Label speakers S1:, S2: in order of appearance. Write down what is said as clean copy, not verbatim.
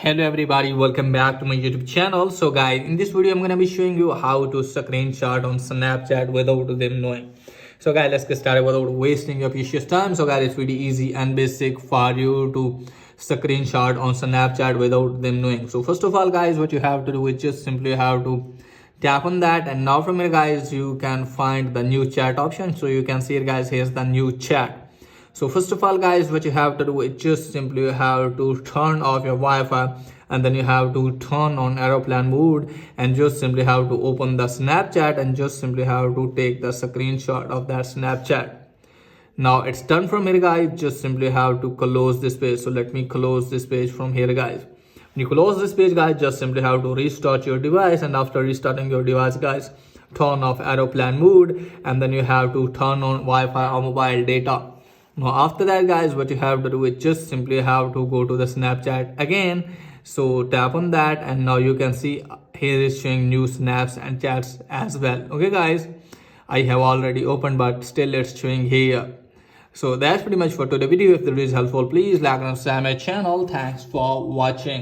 S1: Hello everybody, welcome back to my YouTube channel. So guys, in this video I'm gonna be showing you how to screenshot on Snapchat without them knowing. So guys, let's get started without wasting your precious time. So guys, it's really easy and basic for you to screenshot on Snapchat without them knowing. So first of all guys, what you have to do is just simply have to tap on that, and now from here guys you can find the new chat option. So you can see it guys, here's the new chat. So first of all guys, what you have to do is just simply have to turn off your Wi-Fi, and then you have to turn on aeroplane mode, and just simply have to open the Snapchat and just simply have to take the screenshot of that Snapchat. Now it's done from here guys, just simply have to close this page. So let me close this page from here guys. When you close this page guys, just simply have to restart your device, and after restarting your device guys, turn off aeroplane mode, and then you have to turn on Wi-Fi or mobile data. Now after that guys, what you have to do is just simply have to go to the Snapchat again. So tap on that, and now you can see here is showing new snaps and chats as well. Okay guys, I have already opened, but still it's showing here. So that's pretty much for today's video. If the video is helpful, please like and subscribe my channel. Thanks for watching.